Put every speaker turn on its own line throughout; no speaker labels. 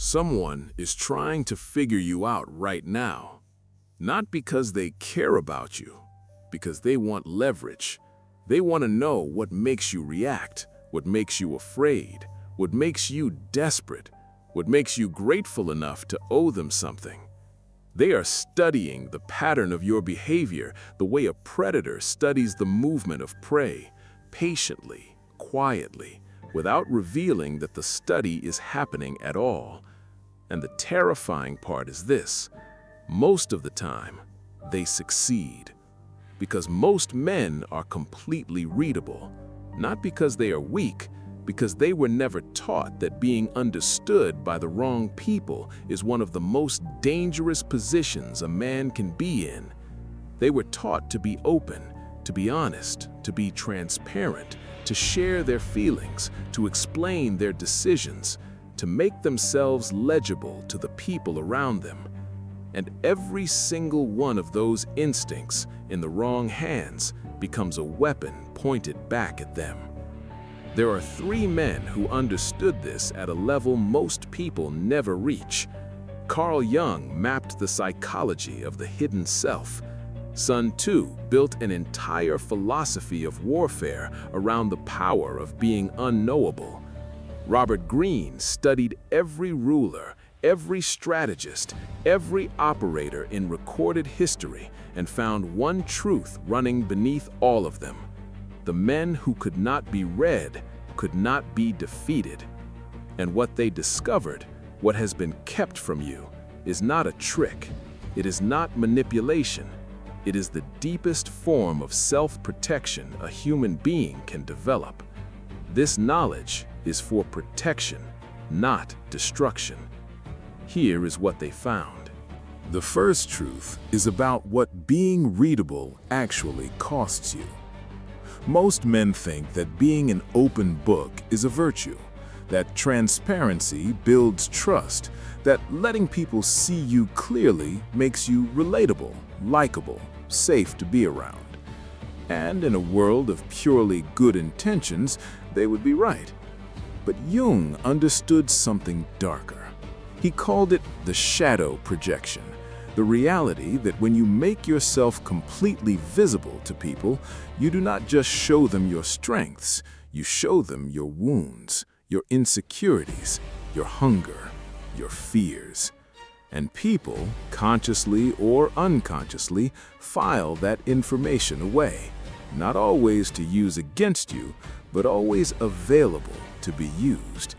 Someone is trying to figure you out right now, not because they care about you, because they want leverage. They want to know what makes you react, what makes you afraid, what makes you desperate, what makes you grateful enough to owe them something. They are studying the pattern of your behavior the way a predator studies the movement of prey, patiently, quietly, without revealing that the study is happening at all. And the terrifying part is this: most of the time, they succeed. Because most men are completely readable, not because they are weak, because they were never taught that being understood by the wrong people is one of the most dangerous positions a man can be in. They were taught to be open, to be honest, to be transparent, to share their feelings, to explain their decisions, to make themselves legible to the people around them. And every single one of those instincts in the wrong hands becomes a weapon pointed back at them. There are three men who understood this at a level most people never reach. Carl Jung mapped the psychology of the hidden self. Sun Tzu built an entire philosophy of warfare around the power of being unknowable. Robert Greene studied every ruler, every strategist, every operator in recorded history and found one truth running beneath all of them. The men who could not be read could not be defeated. And what they discovered, what has been kept from you, is not a trick. It is not manipulation. It is the deepest form of self-protection a human being can develop. This knowledge is for protection, not destruction. Here is what they found. The first truth is about what being readable actually costs you. Most men think that being an open book is a virtue, that transparency builds trust, that letting people see you clearly makes you relatable, likable, safe to be around. And in a world of purely good intentions, they would be right. But Jung understood something darker. He called it the shadow projection, the reality that when you make yourself completely visible to people, you do not just show them your strengths, you show them your wounds, your insecurities, your hunger, your fears. And people, consciously or unconsciously, file that information away, not always to use against you, but always available to be used.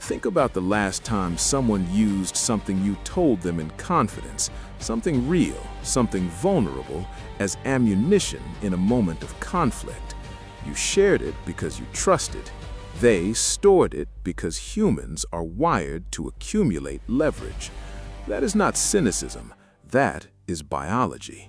Think about the last time someone used something you told them in confidence, something real, something vulnerable, as ammunition in a moment of conflict. You shared it because you trusted. They stored it because humans are wired to accumulate leverage. That is not cynicism, that is biology.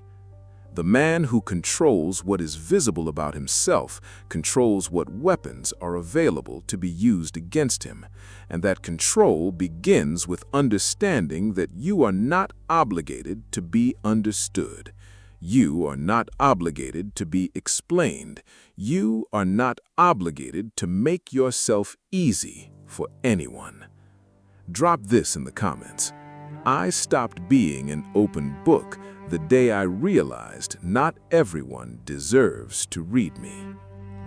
The man who controls what is visible about himself controls what weapons are available to be used against him, and that control begins with understanding that you are not obligated to be understood. You are not obligated to be explained. You are not obligated to make yourself easy for anyone. Drop this in the comments. I stopped being an open book the day I realized not everyone deserves to read me.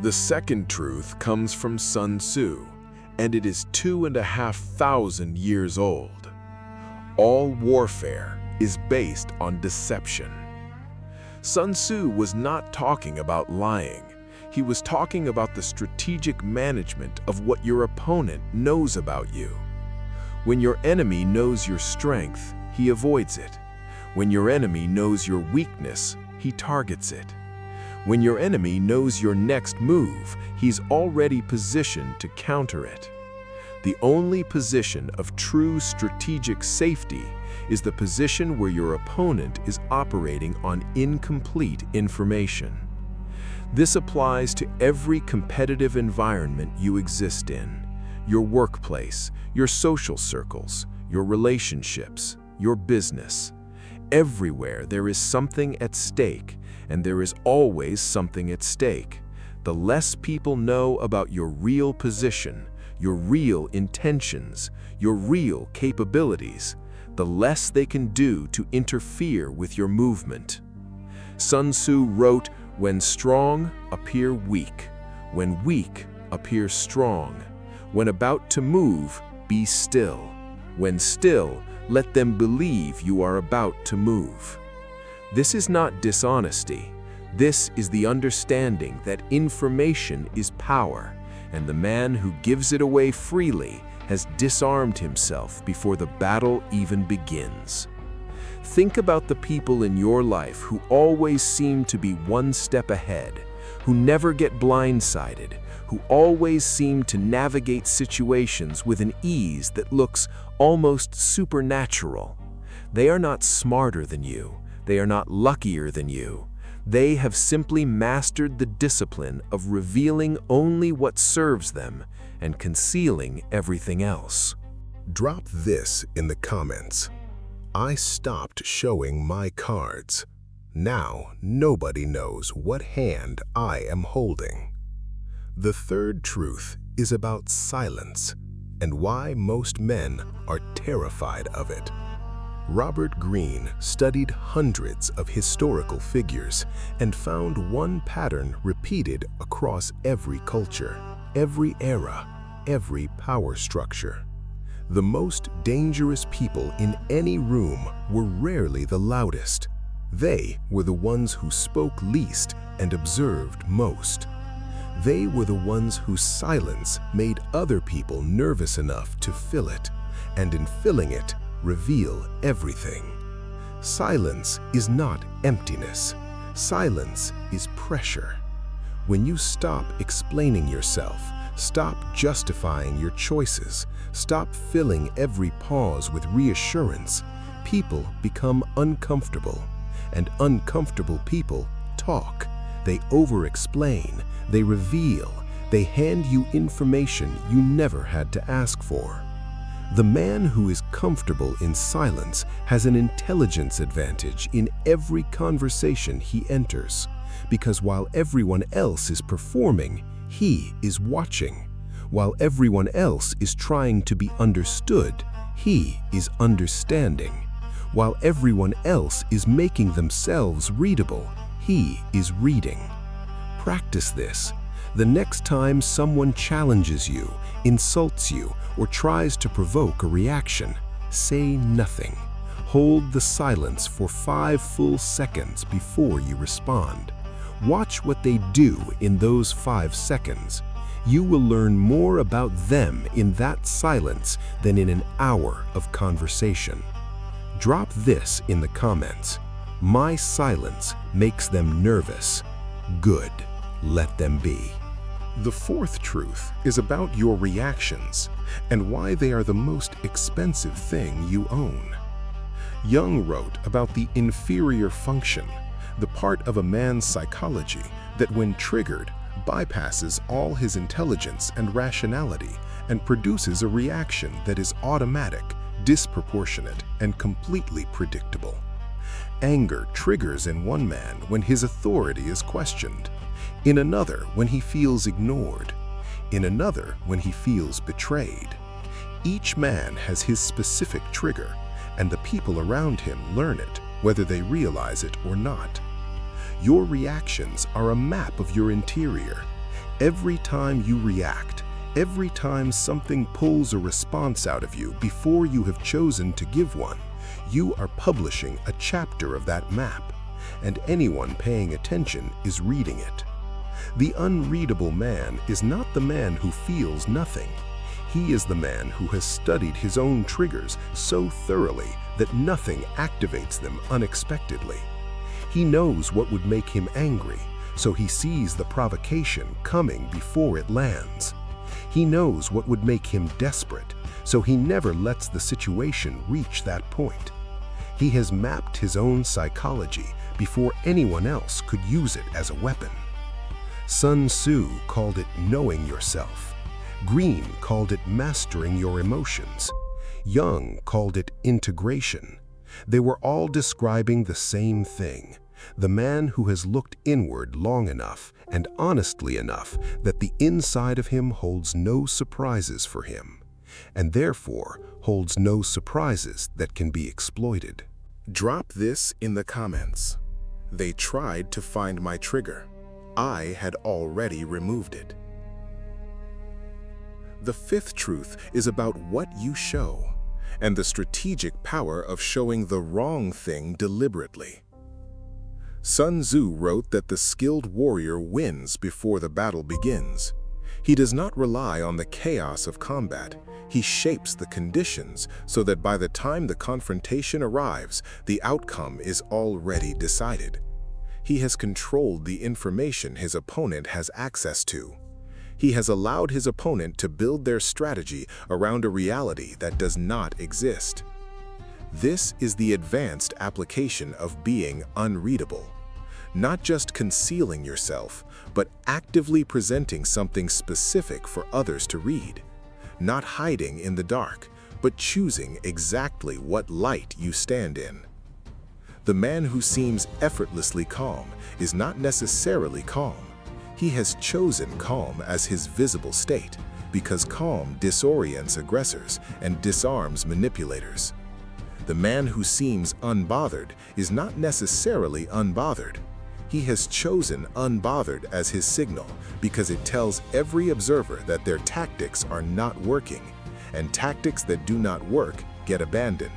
The second truth comes from Sun Tzu, and it is 2,500 years old. All warfare is based on deception. Sun Tzu was not talking about lying. He was talking about the strategic management of what your opponent knows about you. When your enemy knows your strength, he avoids it. When your enemy knows your weakness, he targets it. When your enemy knows your next move, he's already positioned to counter it. The only position of true strategic safety is the position where your opponent is operating on incomplete information. This applies to every competitive environment you exist in: your workplace, your social circles, your relationships, your business. Everywhere there is something at stake, and there is always something at stake. The less people know about your real position, your real intentions,
your real capabilities, the less they can do to interfere with your movement. Sun Tzu wrote, "When strong, appear weak. When weak, appear strong. When about to move, be still. When still, let them believe you are about to move." This is not dishonesty. This is the understanding that information is power, and the man who gives it away freely has disarmed himself before the battle even begins. Think about the people in your life who always seem to be one step ahead, who never get blindsided, who always seem to navigate situations with an ease that looks almost supernatural. They are not smarter than you. They are not luckier than you. They have simply mastered the discipline of revealing only what serves them and concealing everything else.
Drop this in the comments. I stopped showing my cards. Now nobody knows what hand I am holding. The third truth is about silence and why most men are terrified of it. Robert Greene studied hundreds of historical figures and found one pattern repeated across every culture, every era, every power structure. The most dangerous people in any room were rarely the loudest. They were the ones who spoke least and observed most. They were the ones whose silence made other people nervous enough to fill it, and in filling it, reveal everything. Silence is not emptiness. Silence is pressure. When you stop explaining yourself, stop justifying your choices, stop filling every pause with reassurance, people become uncomfortable. And uncomfortable people talk. They over-explain, they reveal, they hand you information you never had to ask for. The man who is comfortable in silence has an intelligence advantage in every conversation he enters, because while everyone else is performing, he is watching. While everyone else is trying to be understood, he is understanding. While everyone else is making themselves readable, he is reading. Practice this. The next time someone challenges you, insults you, or tries to provoke a reaction, say nothing. Hold the silence for 5 full seconds before you respond. Watch what they do in those 5 seconds. You will learn more about them in that silence than in an hour of conversation. Drop this in the comments. My silence makes them nervous. Good, let them be. The fourth truth is about your reactions and why they are the most expensive thing you own. Jung wrote about the inferior function, the part of a man's psychology that when triggered bypasses all his intelligence and rationality and produces a reaction that is automatic, disproportionate, and completely predictable. Anger triggers in one man when his authority is questioned, in another when he feels ignored, in another when he feels betrayed. Each man has his specific trigger, and the people around him learn it, whether they realize it or not. Your reactions are a map of your interior. Every time you react, every time something pulls a response out of you before you have chosen to give one, you are publishing a chapter of that map, and anyone paying attention is reading it. The unreadable man is not the man who feels nothing. He is the man who has studied his own triggers so thoroughly that nothing activates them unexpectedly. He knows what would make him angry, so he sees the provocation coming before it lands. He knows what would make him desperate, so he never lets the situation reach that point. He has mapped his own psychology before anyone else could use it as a weapon. Sun Tzu called it knowing yourself. Greene called it mastering your emotions. Jung called it integration. They were all describing the same thing: the man who has looked inward long enough and honestly enough that the inside of him holds no surprises for him. and therefore holds no surprises that can be exploited. Drop this in the comments. They tried to find my trigger. I had already removed it. The fifth truth is about what you show, and the strategic power of showing the wrong thing deliberately. Sun Tzu wrote that the skilled warrior wins before the battle begins. He does not rely on the chaos of combat. He shapes the conditions so that by the time the confrontation arrives, the outcome is already decided. He has controlled the information his opponent has access to. He has allowed his opponent to build their strategy around a reality that does not exist. This is the advanced application of being unreadable. Not just concealing yourself, but actively presenting something specific for others to read. Not hiding in the dark, but choosing exactly what light you stand in. The man who seems effortlessly calm is not necessarily calm. He has chosen calm as his visible state, because calm disorients aggressors and disarms manipulators. The man who seems unbothered is not necessarily unbothered. He has chosen unbothered as his signal because it tells every observer that their tactics are not working, and tactics that do not work get abandoned.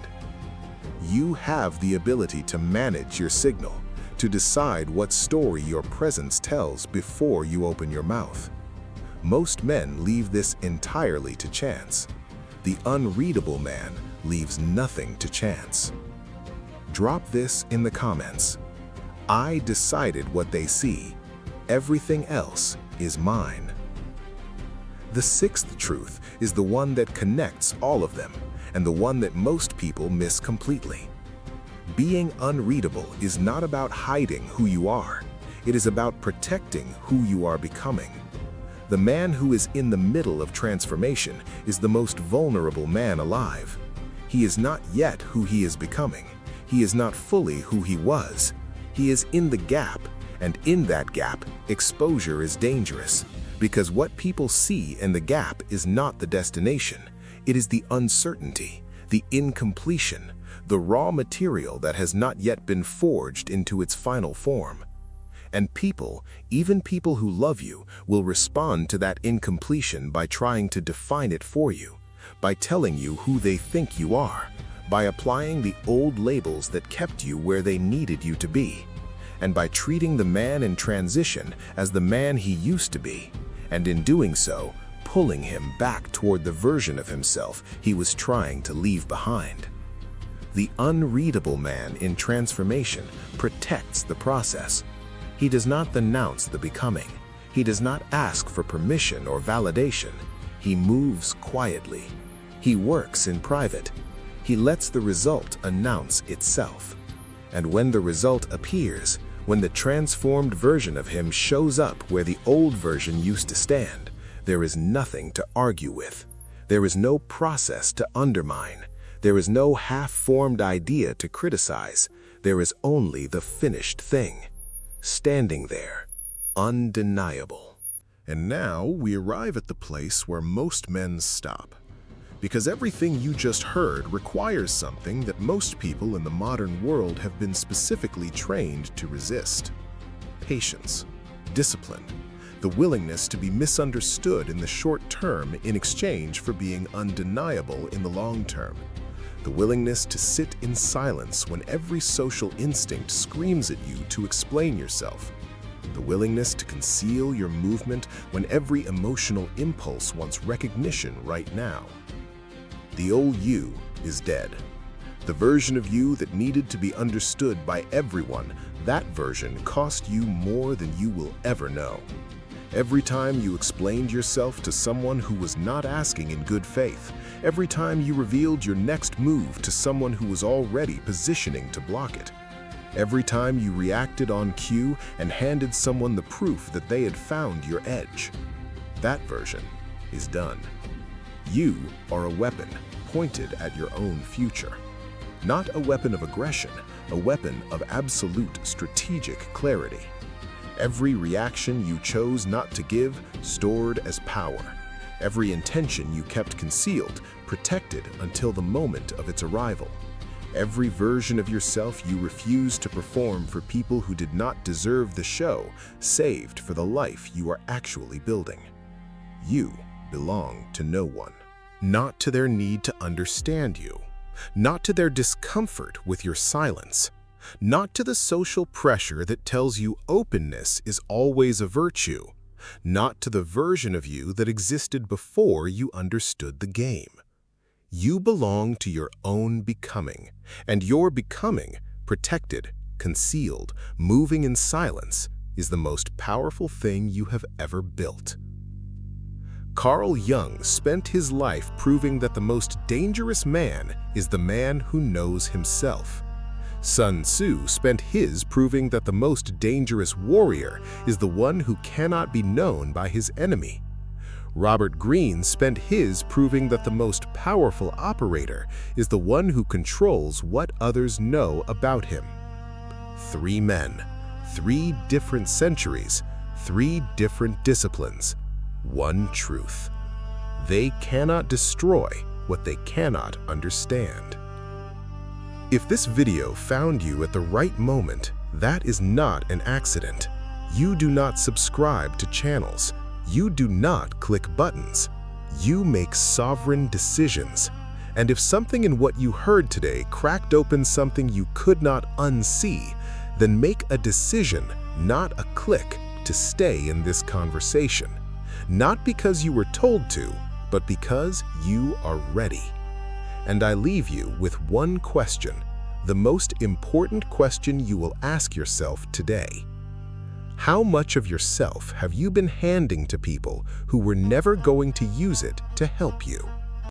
You have the ability to manage your signal, to decide what story your presence tells before you open your mouth. Most men leave this entirely to chance. The unreadable man leaves nothing to chance. Drop this in the comments. I decided what they see. Everything else is mine. The sixth truth is the one that connects all of them, and the one that most people miss completely. Being unreadable is not about hiding who you are. It is about protecting who you are becoming. The man who is in the middle of transformation is the most vulnerable man alive. He is not yet who he is becoming. He is not fully who he was. He is in the gap, and in that gap, exposure is dangerous, because what people see in the gap is not the destination. It is the uncertainty, the incompletion, the raw material that has not yet been forged into its final form. And people, even people who love you, will respond to that incompletion by trying to define it for you, by telling you who they think you are, by applying the old labels that kept you where they needed you to be, and by treating the man in transition as the man he used to be, and in doing so, pulling him back toward the version of himself he was trying to leave behind. The unreadable man in transformation protects the process. He does not announce the becoming. He does not ask for permission or validation. He moves quietly. He works in private. He lets the result announce itself. And when the result appears, when the transformed version of him shows up where the old version used to stand, there is nothing to argue with. There is no process to undermine. There is no half-formed idea to criticize. There is only the finished thing, standing there, undeniable. And now we arrive at the place where most men stop. Because everything you just heard requires something that most people in the modern world have been specifically trained to resist. Patience, discipline, the willingness to be misunderstood in the short term in exchange for being undeniable in the long term. The willingness to sit in silence when every social instinct screams at you to explain yourself. The willingness to conceal your movement when every emotional impulse wants recognition right now. The old you is dead. The version of you that needed to be understood by everyone, that version cost you more than you will ever know. Every time you explained yourself to someone who was not asking in good faith, every time you revealed your next move to someone who was already positioning to block it, every time you reacted on cue and handed someone the proof that they had found your edge, that version is done. You are a weapon pointed at your own future. Not a weapon of aggression, a weapon of absolute strategic clarity. Every reaction you chose not to give stored as power. every intention you kept concealed, protected until the moment of its arrival. Every version of yourself you refused to perform for people who did not deserve the show, saved for the life you are actually building. You belong to no one. Not to their need to understand you, not to their discomfort with your silence, not to the social pressure that tells you openness is always a virtue, not to the version of you that existed before you understood the game. You belong to your own becoming, and your becoming, protected, concealed, moving in silence, is the most powerful thing you have ever built. Carl Jung spent his life proving that the most dangerous man is the man who knows himself. Sun Tzu spent his proving that the most dangerous warrior is the one who cannot be known by his enemy. Robert Greene spent his proving that the most powerful operator is the one who controls what others know about him. 3 men, 3 different centuries, 3 different disciplines, 1 truth. They cannot destroy what they cannot understand. If this video found you at the right moment, that is not an accident. You do not subscribe to channels. You do not click buttons. You make sovereign decisions. And if something in what you heard today cracked open something you could not unsee, then make a decision, not a click, to stay in this conversation. Not because you were told to, but because you are ready. And I leave you with one question, the most important question you will ask yourself today. How much of yourself have you been handing to people who were never going to use it to help you?